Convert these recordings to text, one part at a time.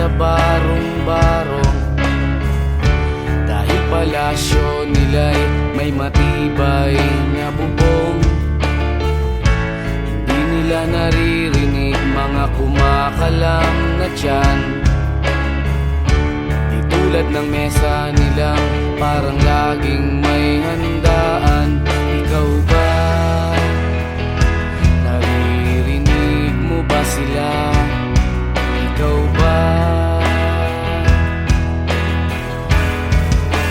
sa barong-barong, dahil palasyo nila'y may matibay na bubong. Hindi nila naririnig mga kumakalam na tiyan, di tulad ng mesa nilang parang laging may handaan. Ikaw ba, naririnig mo ba sila? Ikaw ba,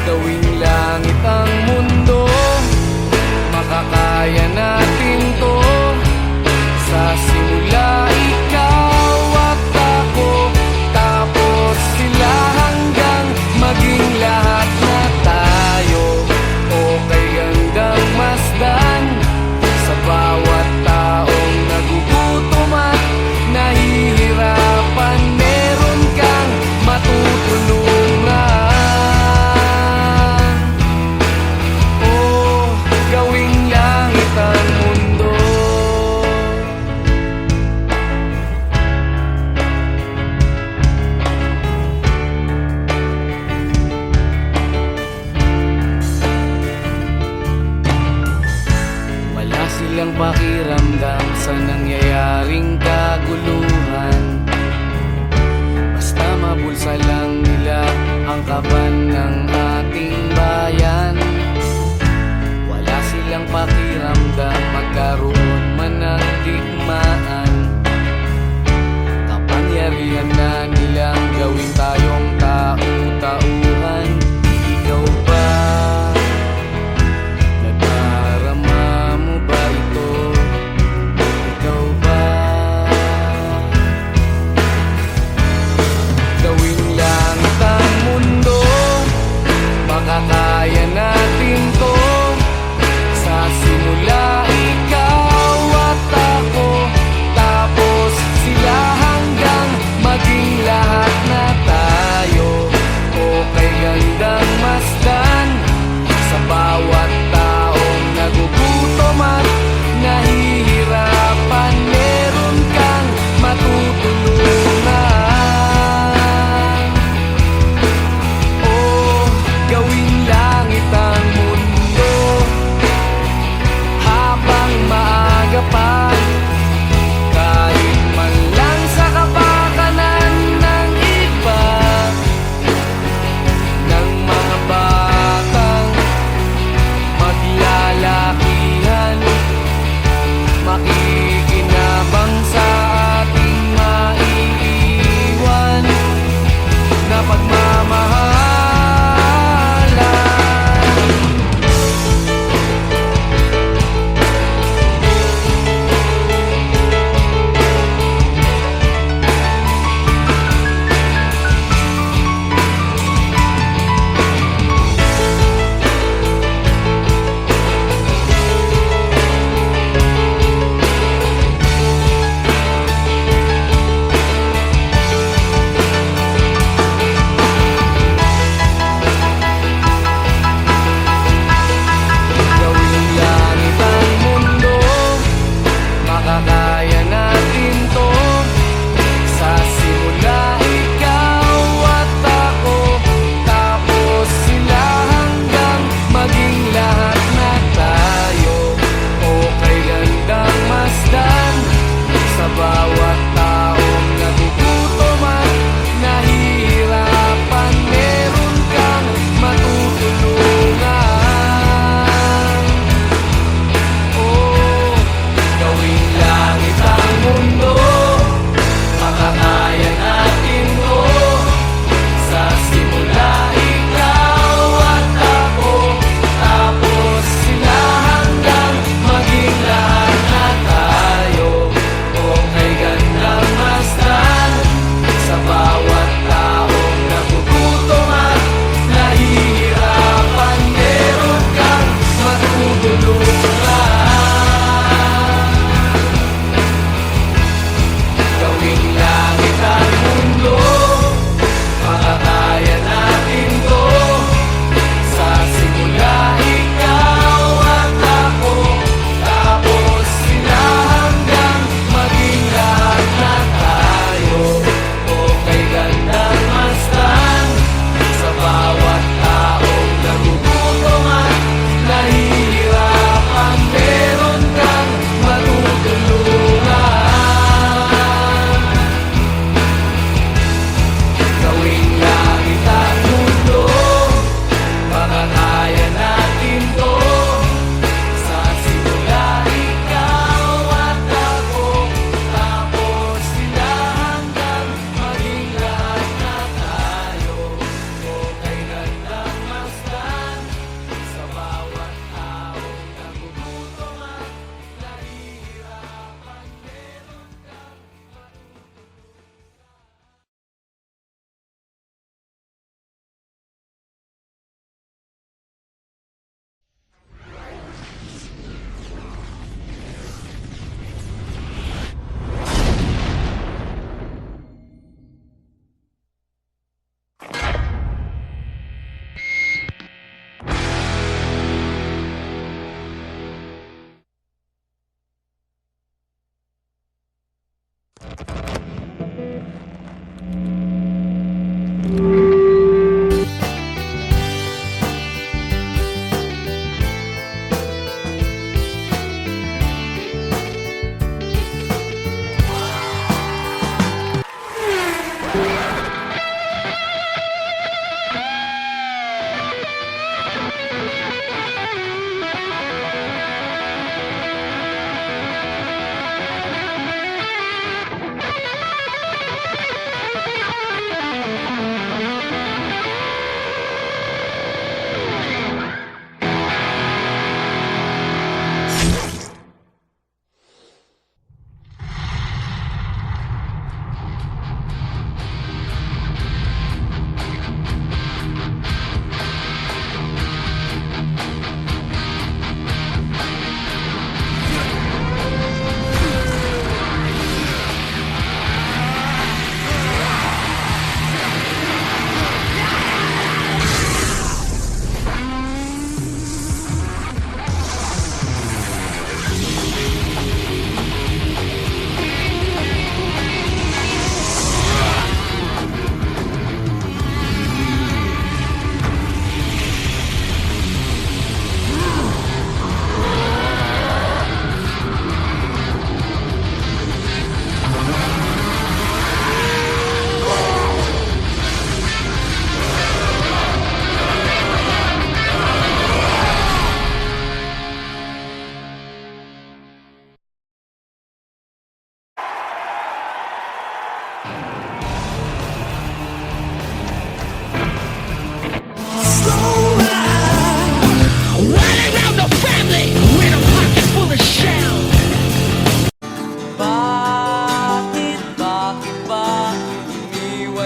gawing langit ang mundo, makakaya natin to. Sa simula ikaw at ako, tapos sila, hanggang maging lahat na tayo. Okay hanggang masdan sa bawat taong nagugutom at nahihirapan, meron kang matutulungan. Oh, gawing langit ang mundo. Wala silang pakiramdam sa nangyayaring kaguluhan, basta mabulsa lang nila ang kaban ng ating bayan. Wala silang pakiramdam magkaroon man ng digmaan, kapangyarihan na nilang gawin tayong tau-tauhan. Ikaw ba, nadarama mo ba ito? Ikaw ba, gawing langit ang mundo, makakaya natin to. Sa simula ikaw at ako, tapos sila, hanggang maging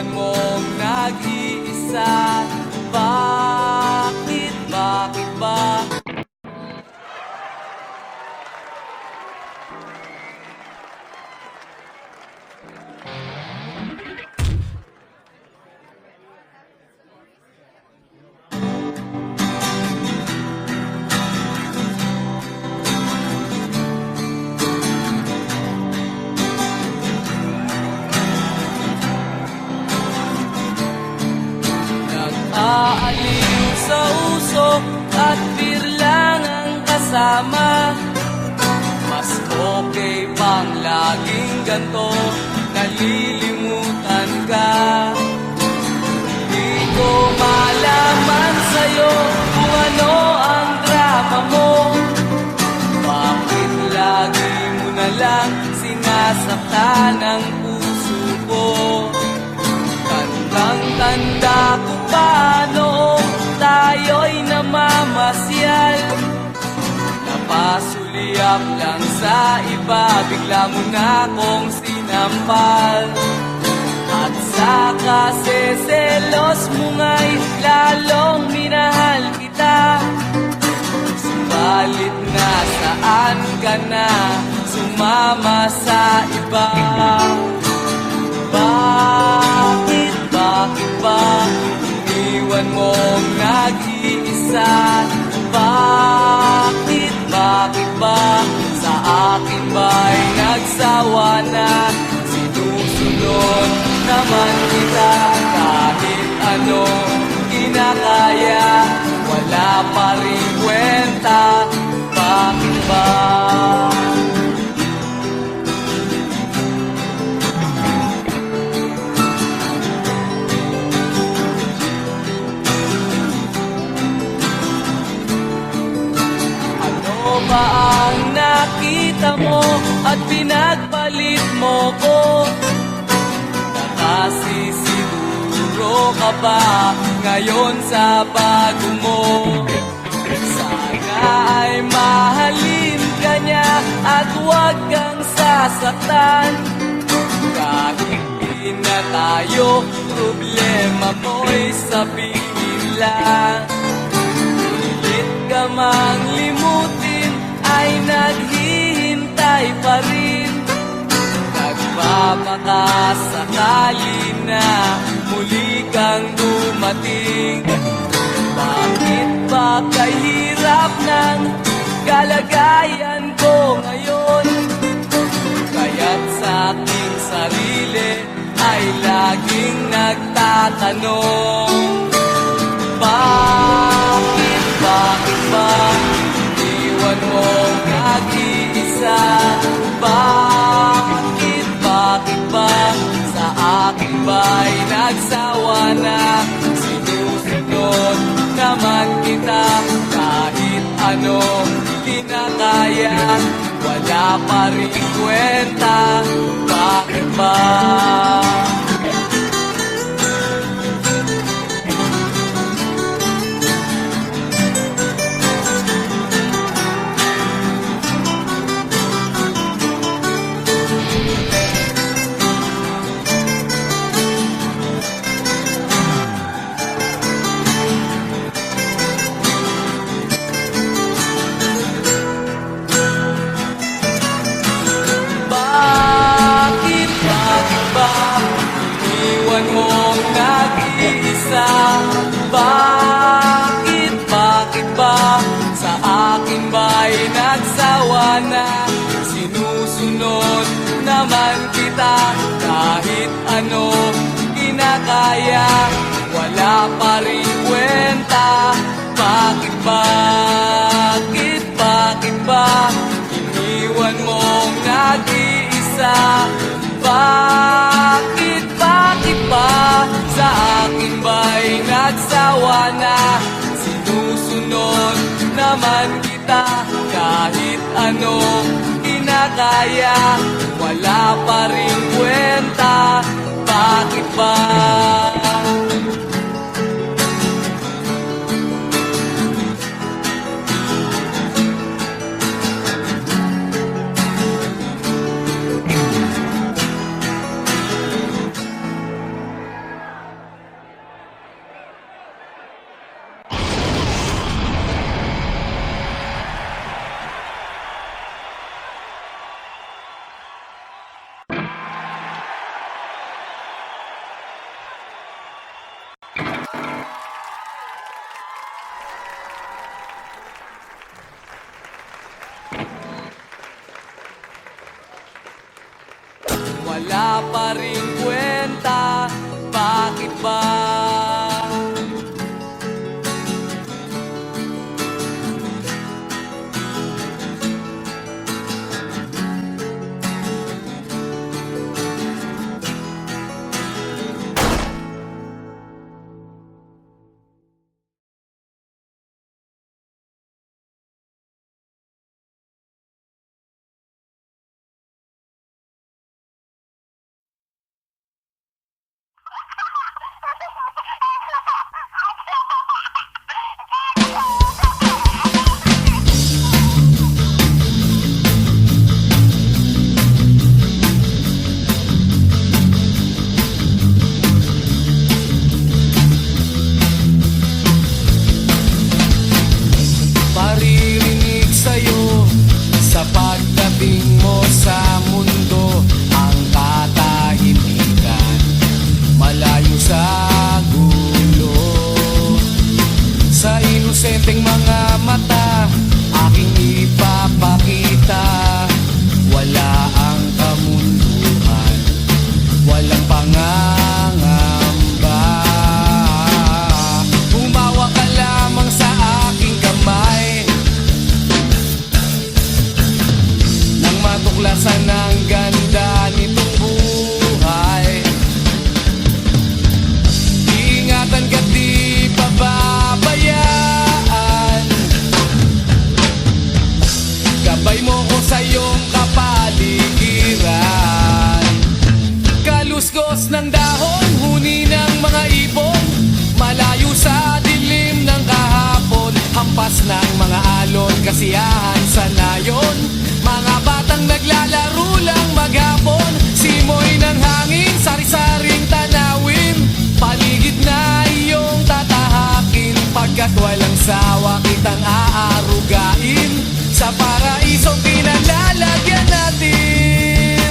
iniwan mong nag-iisa. Bakit, bakit ba? Nag-aaliw sa usok at birlang ang kasama. Mas okay pang laging ganto, nalilimutan ka. Di ko malaman sa'yo kung ano ang drama mo. Bakit lagi mo na lang sinasaktan ang puso ko? Tandang-tanda ko pa noong tayo'y namamasyal. Napasulyap lang sa iba, bigla mo na akong sinampal. At sa kaseselos mo nga'y lalong minahal kita. Subalit nasaan ka na, sumama sa iba. Bakit, bakit ba iniwan mong nag-iisa? Bakit, bakit ba sa akin ba'y nagsawa na? Sinusunod naman kita kahit ano kinakaya, wala pa rin kwenta. Bakit ba? Ba ang nakita mo at pinagpalit mo ko? Nakasisiguro ka ba ngayon sa bago mo? Sana ay mahalin ka niya at huwag kang sasaktan. Kahit di na tayo, problema mo'y sabihin lang. Pilit ka mang limutin ay naghihintay pa rin. Nagpapakasakali na muli kang dumating. Bakit ba kahirap ng kalagayan ko ngayon? Kaya't sa aking sarili ay laging nagtatanong. Bakit, bakit ba iniwan mong nag-iisa? Bakit, bakit ba sa akin ba'y nagsawa na? Sinusunod naman kita kahit ano kinakaya, wala pa rin kwenta. Bakit ba? Bakit, bakit ba sa akin ba'y nagsawa na? Sinusunod naman kita kahit ano kinakaya, wala pa rin kwenta. Bakit, bakit, bakit ba iniwan mong nag-iisa? Bakit, bakit ba sa akin ba'y nagsawa na? Sinusunod naman kita kahit ano kinakaya, wala pa rin kwenta. Bakit ba? sa gulo. Sa inosenteng mga mata aking ipapakita, wala ang kamunduhan, walang pangangamba. Humawa ka lamang sa aking kamay, nang matuklasan ang ganda nitong buhay. Iingatan ka't di pababayaan, gabay mo ko sa iyong kapaligiran. Kaluskos ng dahon, huni ng mga ibon, malayo sa dilim ng kahapon. Hampas ng mga alon, kasiyahan sa nayon. Mga batang naglalaro lang maghapon, simoy ng hangin, sari-saring tanawin. Paligid na iyong tatahakin, pagkat walang sawa kitang aarugain. Sa paraisong pinalalagyan natin.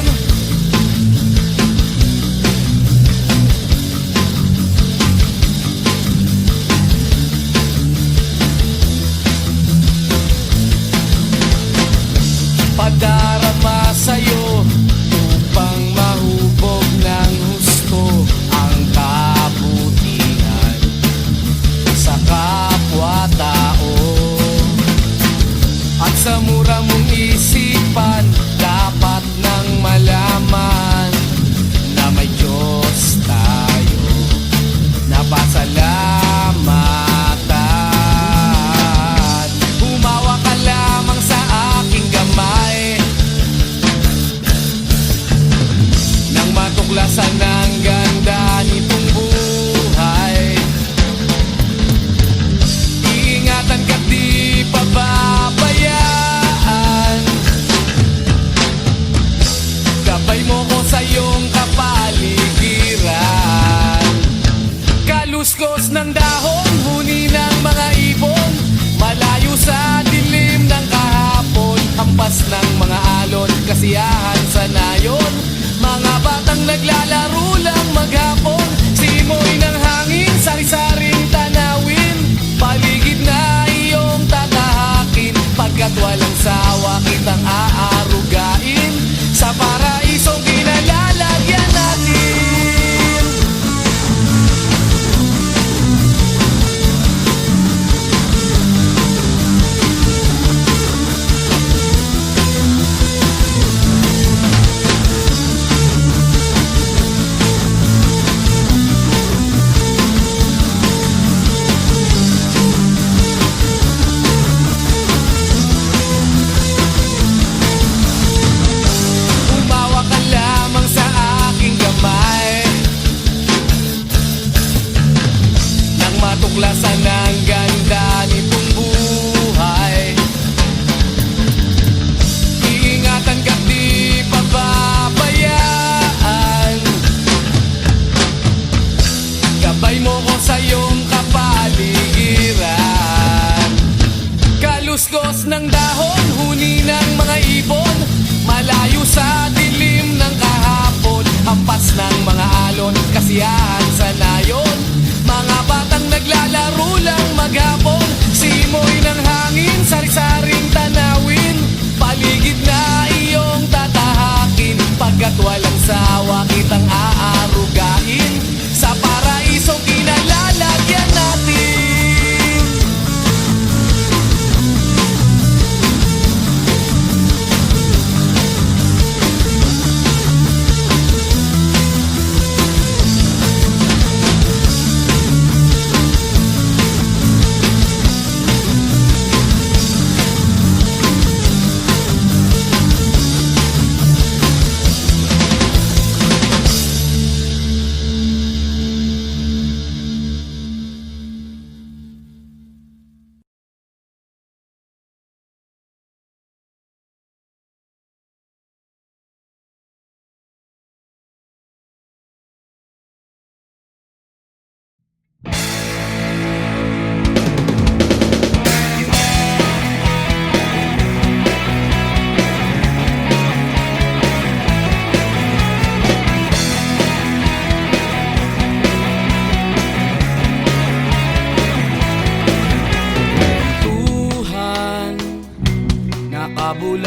Padarama sa'yo upang mahubog ng husto ang kabutihan sa kapwa-tao. At sa mura mong isipan, dapat nang malaman na may Diyos tayo na pasalamatan. Humawa ka lamang sa aking kamay, nang matuklasan ang ganda nitong buhay. Iingatan ka't di pababayaan, gabay mo ko sa iyong kapaligiran. Kaluskos ng dahon, huni ng mga ibon, malayo sa dilim ng kahapon. Hampas ng mga alon, kasiyahan sa nayon. Mga batang naglalaro lang maghapon, simoy ng hangin, sari-saring tanawin. Paligid na iyong tatahakin, pagkat walang sawa kitang aarugain. Sa paraisong pinalalagyan natin. Umawa ka lamang sa aking kamay, nang matuklasan ang ganda nitong buhay. Iingatan ka't di pababayaan, gabay mo ko sa iyong kapaligiran. Kaluskos ng dahon, huni ng mga ibon, malayo sa dilim ng kahapon. Hampas ng mga alon, kasiyahan sa nayon. Mga batang naglalaro lang maghapon, simoy ng hangin, sari-saring tanawin. Paligid na iyong tatahakin, pagkat walang sawa kitang aarugain. Sa paraisong pinalalagyan natin.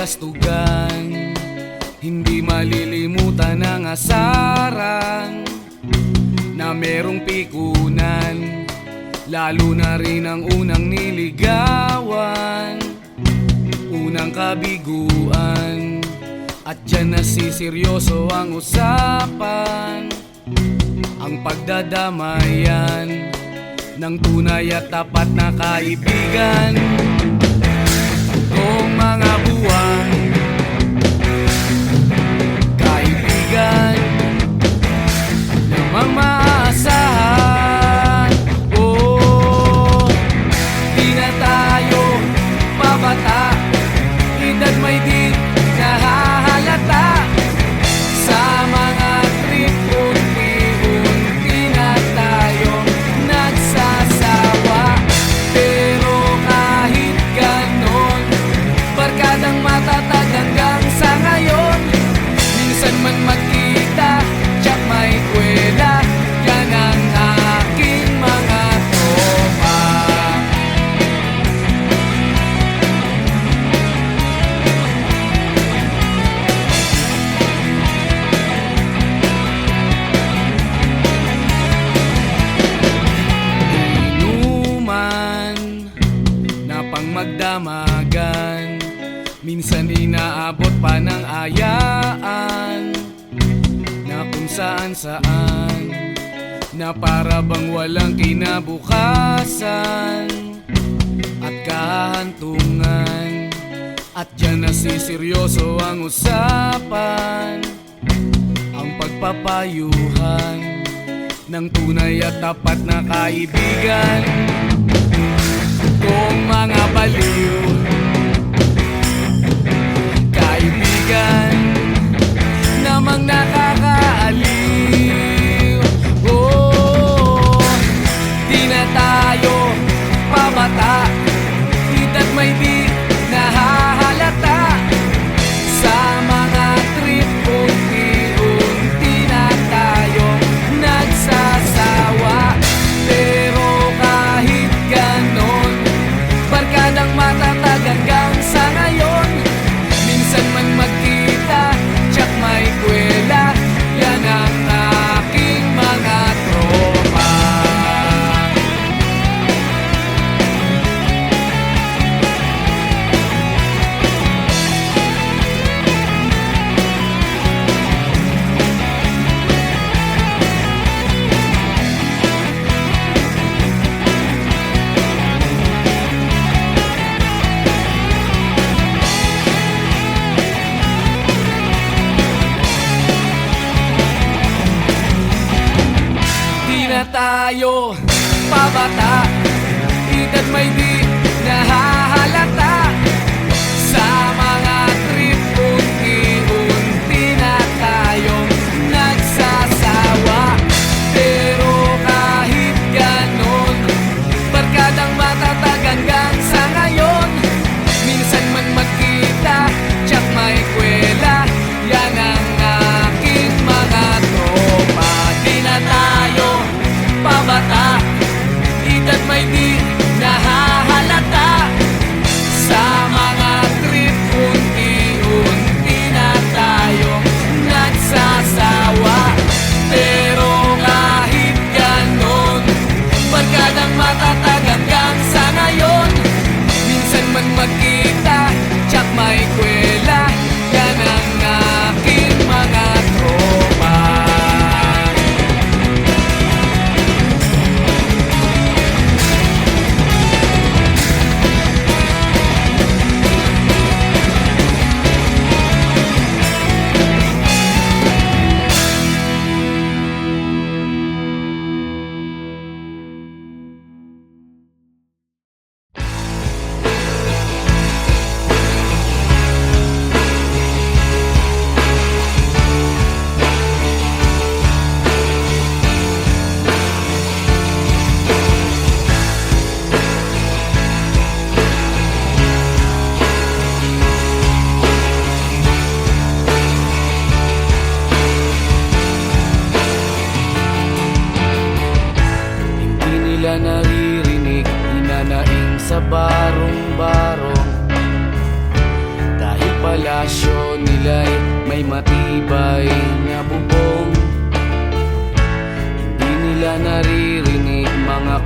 kastugan, hindi malilimutan ang asaran na merong pikunan, lalo na rin ang unang niligawan, unang kabiguan. At dyan nasiseryoso ang usapan, ang pagdadamayan ng tunay at tapat na kaibigan. Kung mga buwan, kaibigan namang maaasahan. Oh, di na tayo pabata, edad may di nahahalata. Sa mga trip, unti-unti na tayong nagsasawa. Pero kahit ganon, barkadang matatag hanggang sa ngayon. Minsan man magkita, tsak may kwela, yan ang aking mga tropa. Inuman na pang magdamagan, minsan inaabot pa ng ayaan, na kung saan-saan, na para bang walang kinabukasan at kahantungan. At dyan nasiseryoso ang usapan, ang pagpapayuhan ng tunay at tapat na kaibigan. Kung mga baliw, kaibigan namang nakakaaliw. Oh, di na tayo pabata, edad may di nahahalata. Sa mga trip, unti-unti na tayo nagsasawa. Pero kahit ganon, barkadang matatag hanggang sa ngayon. Minsan man magkita, tsak may kwela, yan ang aking mga tropa. Di na tayo pabata, edad may di nahahalata. Sa mga trip, unti-unti na tayong nagsasawa. Pero kahit ganon, barkadang matatag hanggang sa ngayon. Minsan man magkita, tsak may kwela, yan ang aking mga tropa. Di na tayo pabata, edad may di nahahalata. Sa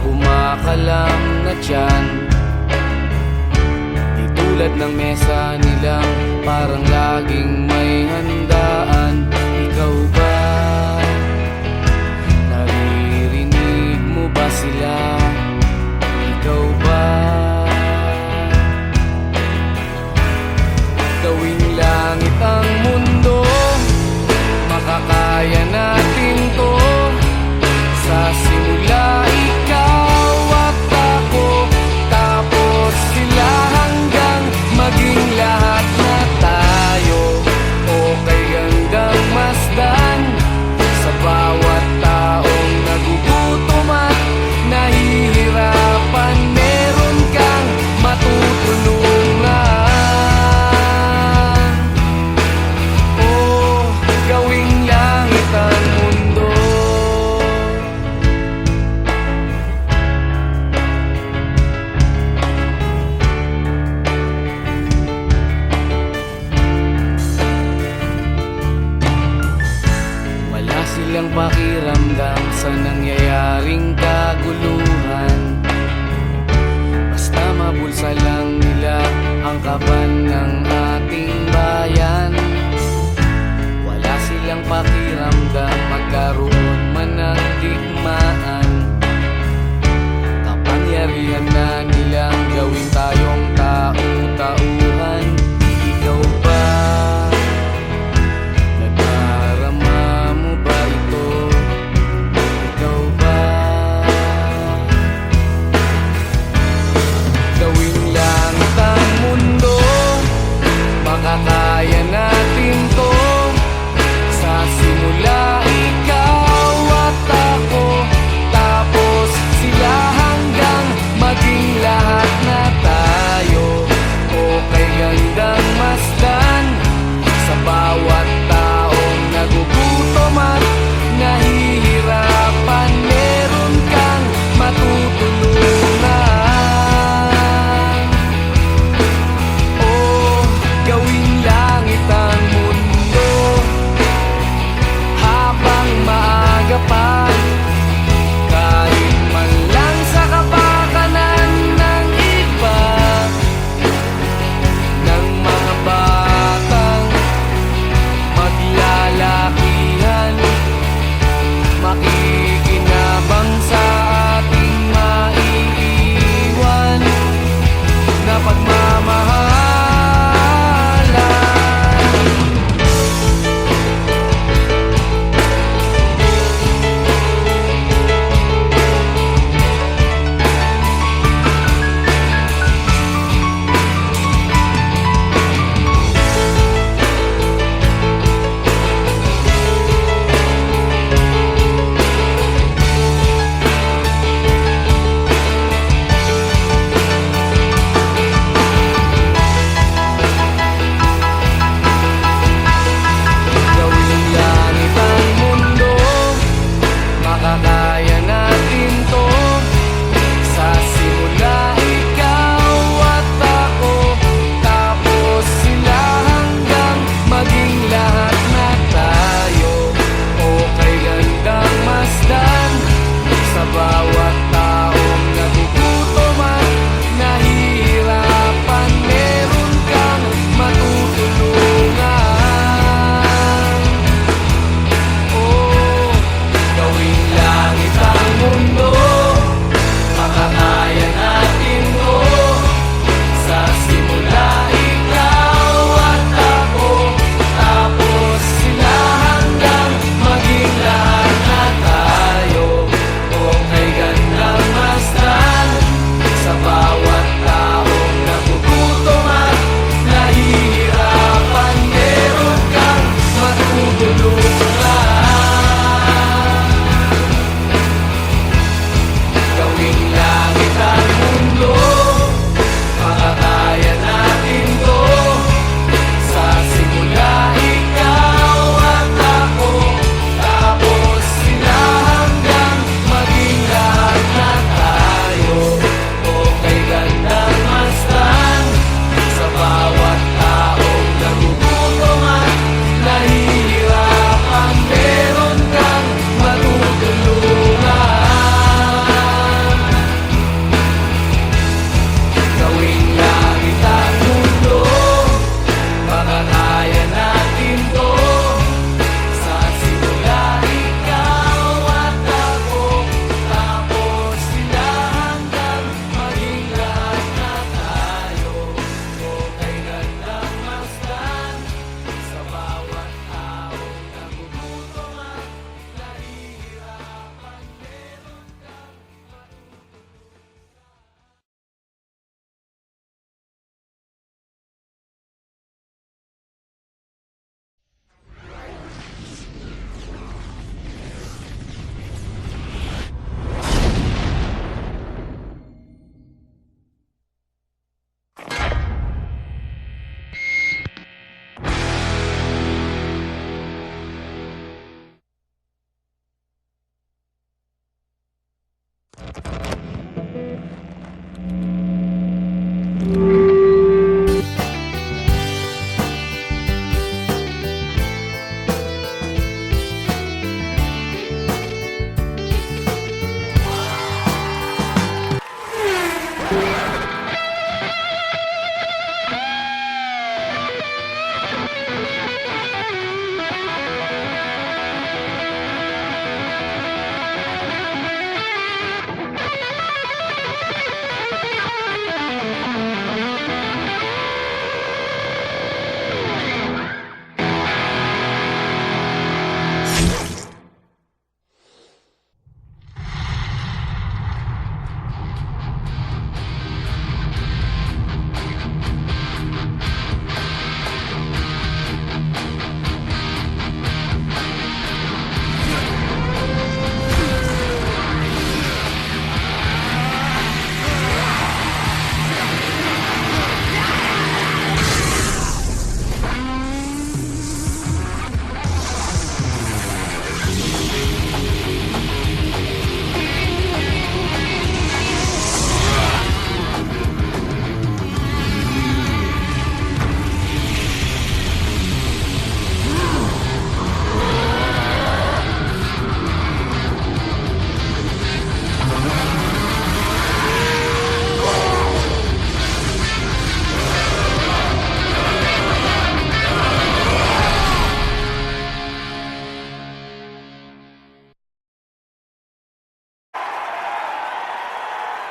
kumakalam na tiyan. Di tulad ng mesa nila, parang laging may handaan. Ikaw ba, naririnig mo ba sila? Ikaw ba, gawing langit ang mundo, makakaya natin to. Sa simula ikaw at ako, tapos sila hanggang maging lahat na tayo. O kaya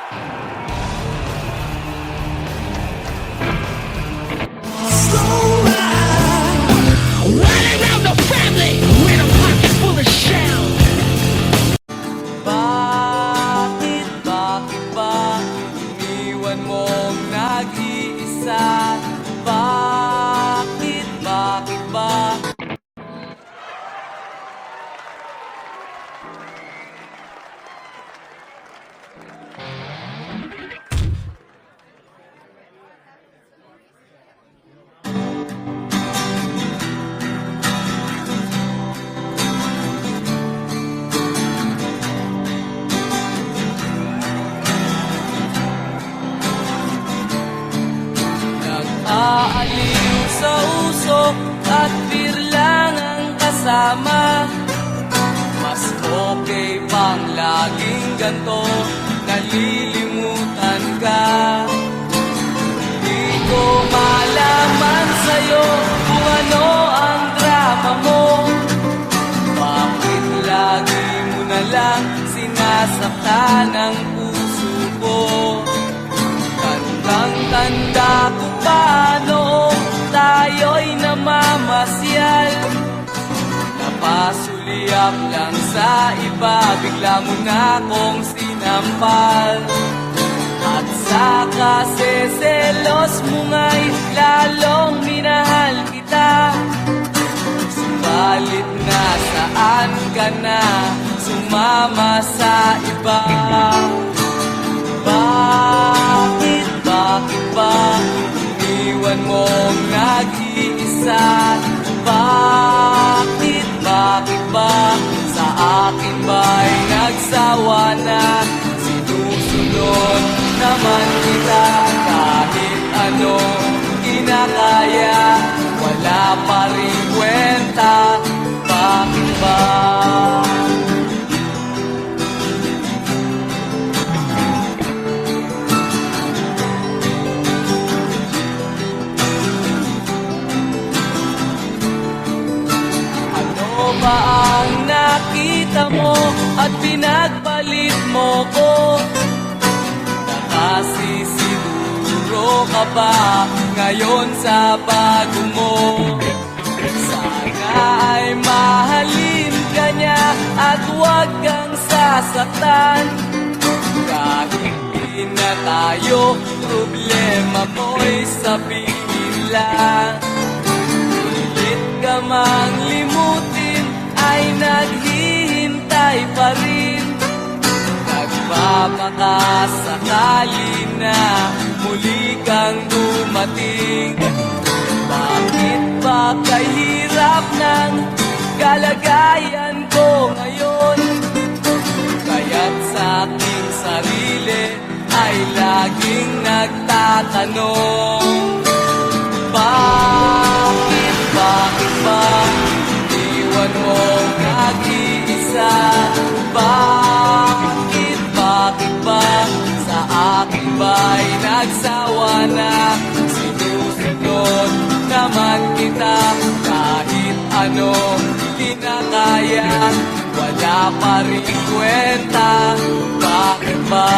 Running around the family with a pocket full of shells. Bakit ba iniwan mong nag-iisa? Bakit ba? Nag-aaliw sa usok at birlang ang kasama. Mas okay pang laging ganto, nalilimutan ka. Di ko malaman sa'yo kung ano ang drama mo. Bakit lagi mo na lang sinasaktan ang puso ko? Tandang-tanda ko pa noong tayo'y namamasyal. Napasulyap lang sa iba, bigla mo na akong sinampal. At sa kaseselos mo nga'y lalong minahal kita. Subalit nasaan ka na, sumama sa iba. Bakit ba iniwan mong nag-iisa? Bakit ba sa akin ba'y nagsawa na? Sinusunod naman kita kahit ano kinakaya, wala pa rin kwenta. Bakit ba? Ba ang nakita mo at pinagpalit mo ko? Nakasisiguro ka ba ngayon sa bago mo? Sana ay mahalin ka niya at huwag kang sasaktan. Kahit di na tayo, problema mo'y sabihin lang. Pilit ka mang limutin ay naghihintay pa rin. Nagpapakasakali na muli kang dumating. Bakit ba kahirap ng kalagayan ko ngayon? Kaya't sa aking sarili ay laging nagtatanong. Bakit ba iniwan mong nag-iisa? Bakit ba sa akin ba'y nagsawa na? Sinusunod naman kita kahit ano kinakaya, wala pa rin kwenta. Bakit ba?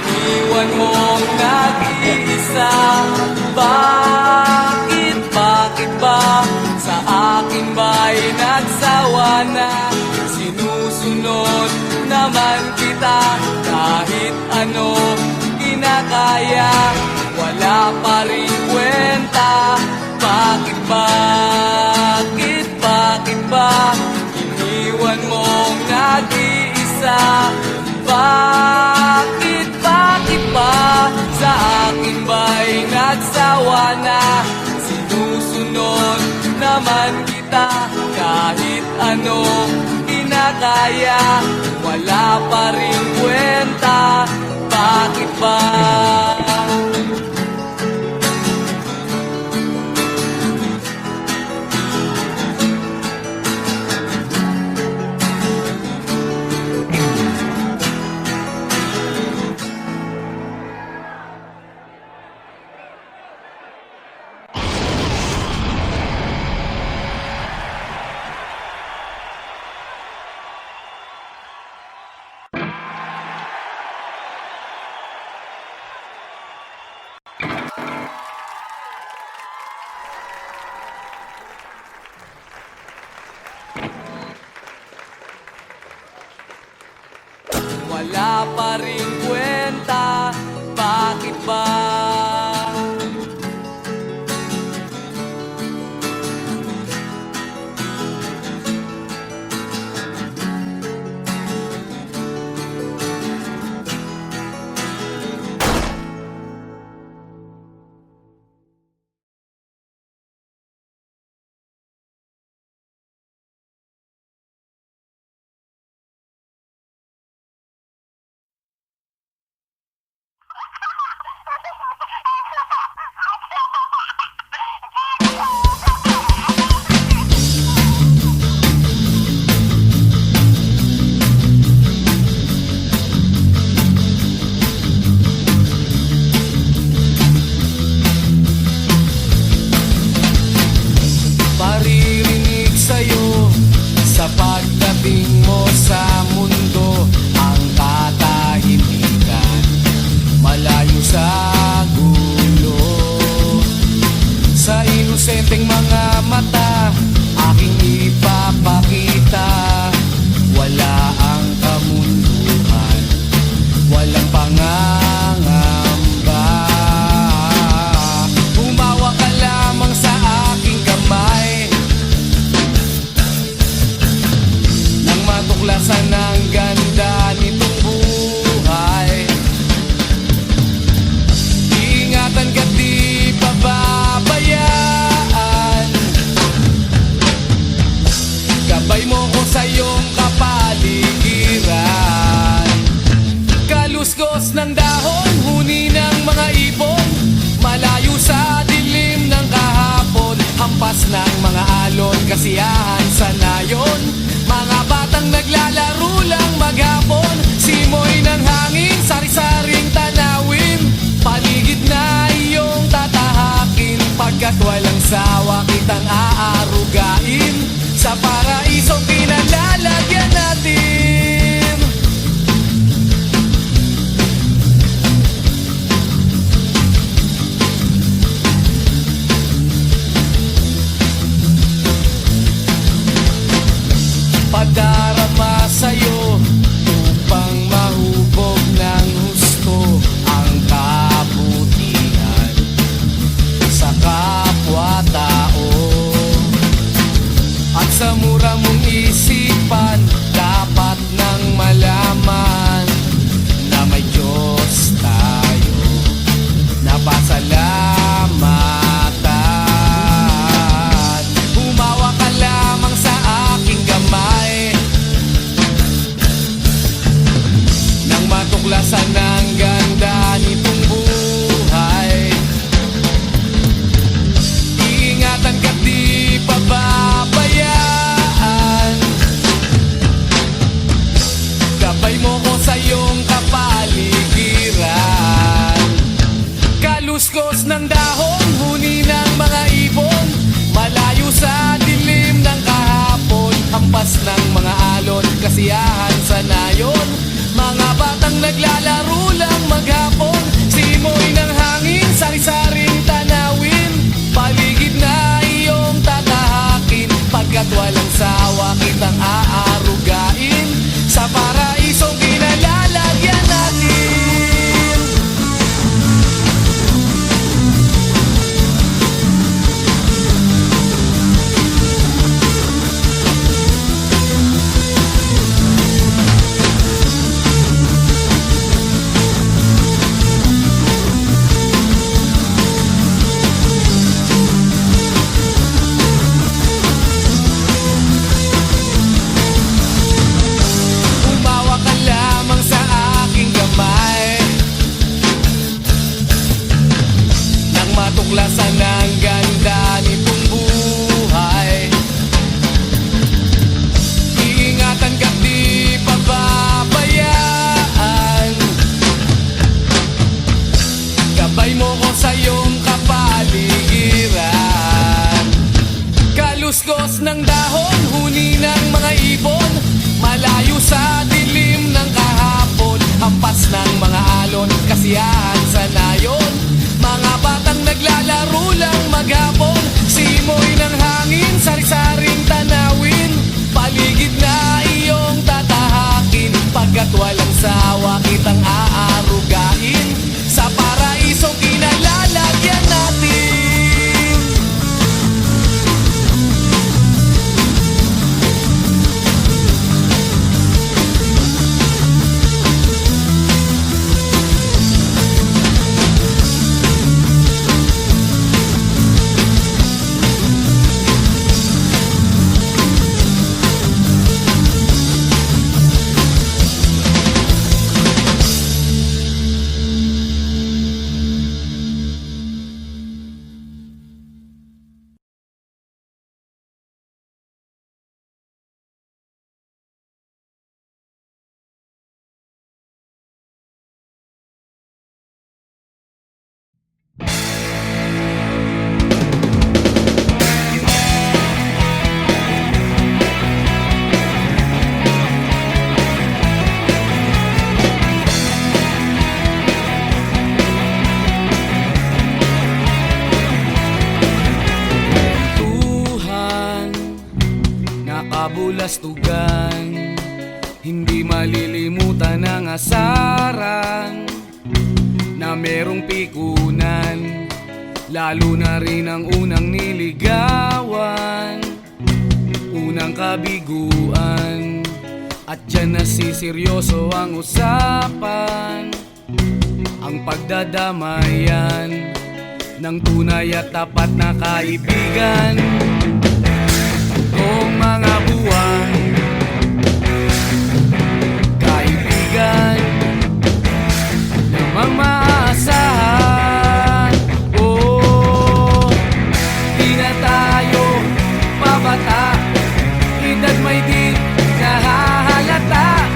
Iniwan mong nag-iisa? Bakit ba sa akin ba'y nagsawa na? Sinusunod naman kita kahit ano kinakaya, wala pa rin kwenta. Bakit ba iniwan mong nag-iisa? Bakit ba sa akin ba'y nagsawa na? Sinusunod naman kita kahit ano kinakaya, wala pa rin kwenta. ba? Wala pa rin kwenta, bakit ba? Paririnig sa'yo sa pagdating mo sa mundo, ang katahimikan malayo sa gulo. Sa inosenteng mga mata aking ipapakita, wala ang kamunduhan, walang pangangamba. Humawa ka lamang sa aking kamay nang matuklasan ang ganda nitong buhay. Iingatan ka't di pababayaan, gabay mo ko sa iyong kapaligiran. Kaluskos ng dahon, huni ng mga ibon, malayo sa dilim ng kahapon, hampas ng mga alon, kasiyahan sa nayon. Mga batang naglalaro lang maghapon, simoy ng hangin, sari-saring tanawin, paligid na iyong tatahakin, pagkat walang sawa kitang aarugain sa paraisong pinalalagyan natin. Padarama sa'yo upang mahubog ng husto ang kabutihan sa kapwa-tao. At sa mura mong isipan, dapat nang malaman na may Diyos tayo na pasalamatan. Humawa ka lamang sa aking kamay nang matuklasan ang ganda nitong buhay. Iingatan ka't di pababayaan, gabay mo ko sa iyong kapaligiran. Kaluskos ng dahon, huni ng mga ibon, malayo sa dilim ng kahapon, hampas ng mga alon, kasiyahan sa nayon. Mga batang naglalaro lang maghapon, simoy ng hangin, sari-saring tanawin, paligid na iyong tatahakin, pagkat walang sawa kitang aarugain sa paraisong pinalalagyan natin. Kaliskos ng dahon, huni ng mga ibon, malayo sa dilim ng kahapon, hampas ng mga alon, kasiyahan sa nayon. Mga batang naglalaro lang maghapon, simoy ng hangin, sari-saring tanawin, paligid na iyong tatahakin, pagkat walang sawa kitang aarugain, sa paraisong kinalalagyan natin. Kabulastugan, hindi malilimutan ang asaran na merong pikunan, lalo na rin ang unang niligawan, unang kabiguan, at dyan nasiseryoso ang usapan, ang pagdadamayan ng tunay at tapat na kaibigan. Kung mga buwan, kaibigan, namang maaasahan. Oh, di na tayo pabata, edad may di nahahalata.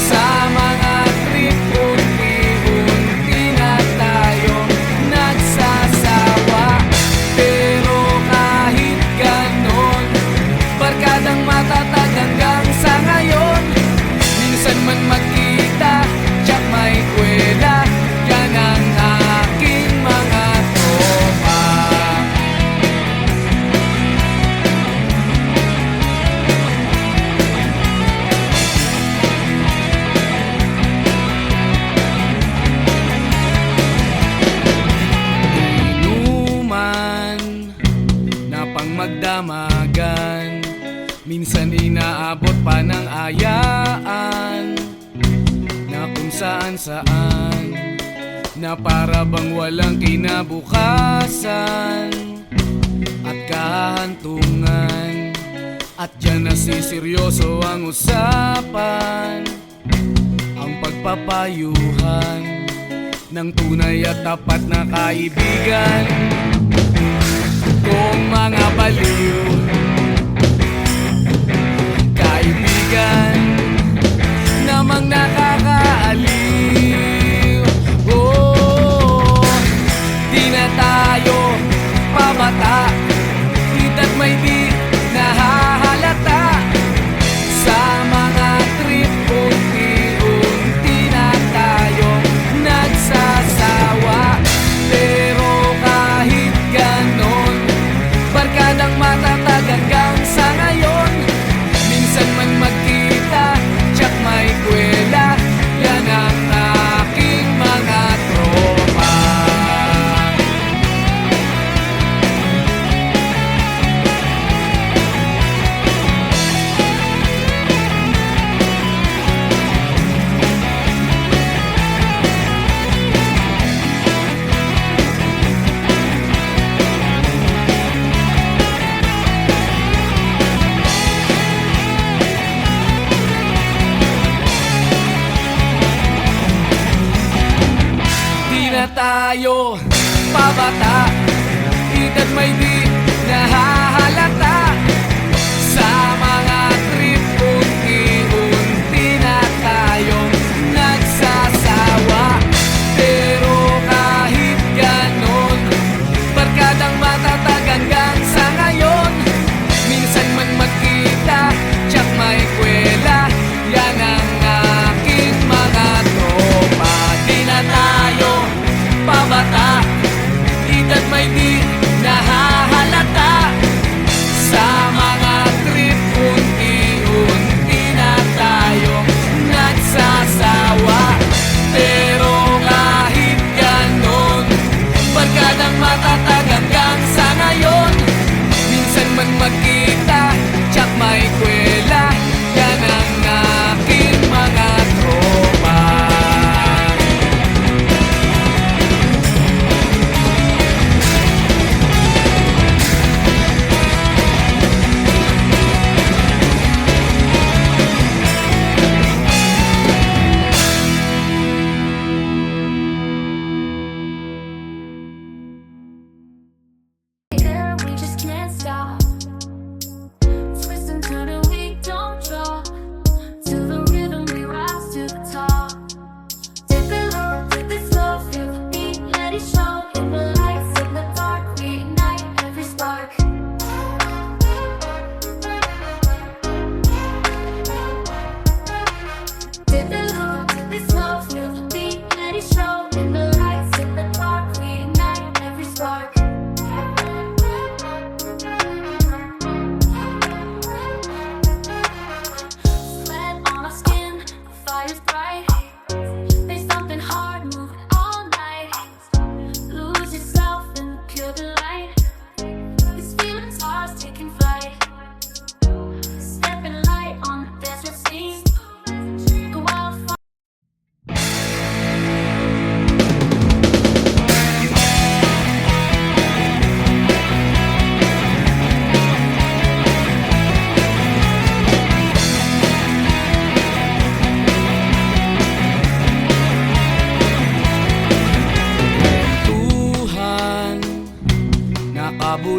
Sa mga trip, unti-unti na tayo nagsasawa. Pero kahit ganon, barkadang matatag hanggang sa ngayon. Minsan man magkita, tsak may kwela, yan ang aking mga tropa. Inuman na pang magdamagan, minsan inaabot pa ng ayaan, na kung saan-saan, na para bang walang kinabukasan at kahantungan. At dyan nasiseryoso ang usapan, ang pagpapayuhan ng tunay at tapat na kaibigan. Kung mga baliw, kaibigan, namang nakakaaliw. Oh, di na tayo pabata, edad may di nahahalata. Sa mga trip, unti-unti na tayo nagsasawa. Pero kahit ganon, barkadang matatag hanggang sa ngayon. Minsan man magkita, tsak may kwela, yan ang aking mga tropa. Na tayo pabata, edad may di nahahalata. Sa mga trip, unti-unti na tayong nagsasawa. Pero kahit ganon, barkadang matatag hanggang sa ngayon.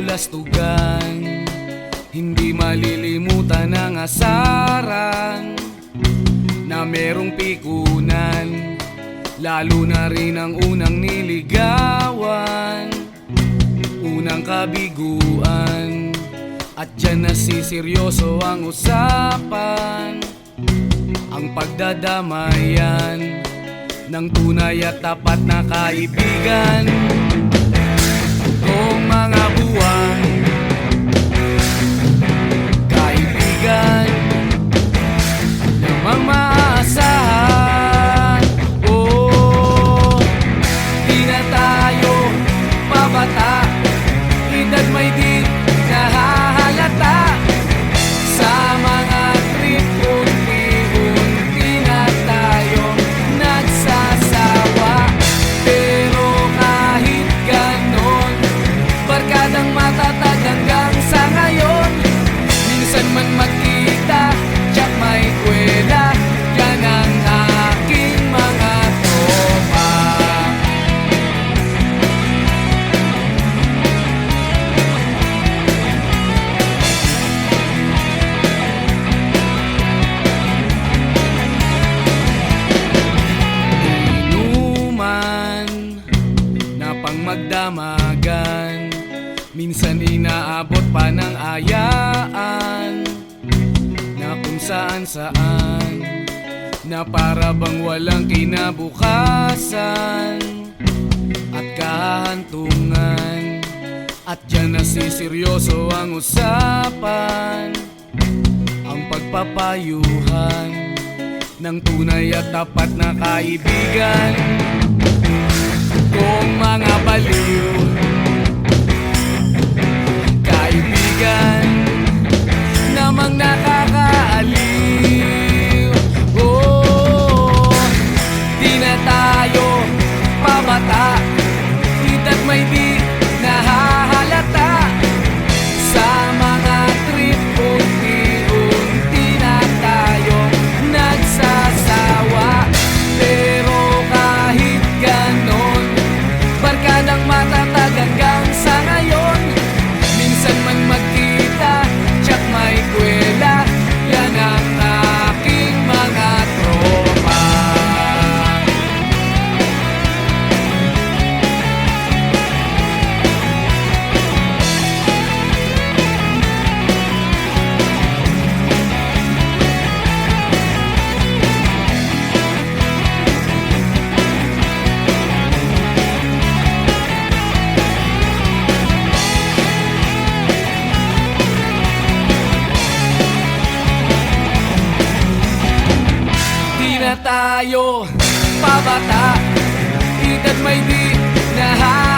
kabulastugan, hindi malilimutan ang asaran na merong pikunan, lalo na rin ang unang niligawan, unang kabiguan. At dyan nasiseryoso ang usapan, ang pagdadamayan ng tunay at tapat na kaibigan. Kung mga buwan, kaibigan namang maaasahan. Oh, di na tayo pabata, edad may di nahahalata. Sa mga trip, unti-unti na tayong nagsasawa. Pero kahit ganon, barkadang matatag hanggang sa ngayon. Minsan man magkita, tsak may kwela, yan ang aking mga tropa. Inuman na pang magdamagan, minsan inaabot pa ng ayaan, na kung saan-saan, na para bang walang kinabukasan at kahantungan. At dyan nasiseryoso ang usapan, ang pagpapayuhan ng tunay at tapat na kaibigan. Kung mga baliw, kaibigan namang nakakaaliw. Oh, di na tayo pabata, edad may di nahahalata. Sa mga trip, unti-unti na tayong nagsasawa. Pero kahit ganon, barkadang matatag hanggang sa ngayon. Minsan man magkita, tsak may kwela, yan ang aking mga tropa. Di na tayo pabata, edad may di nahahalata.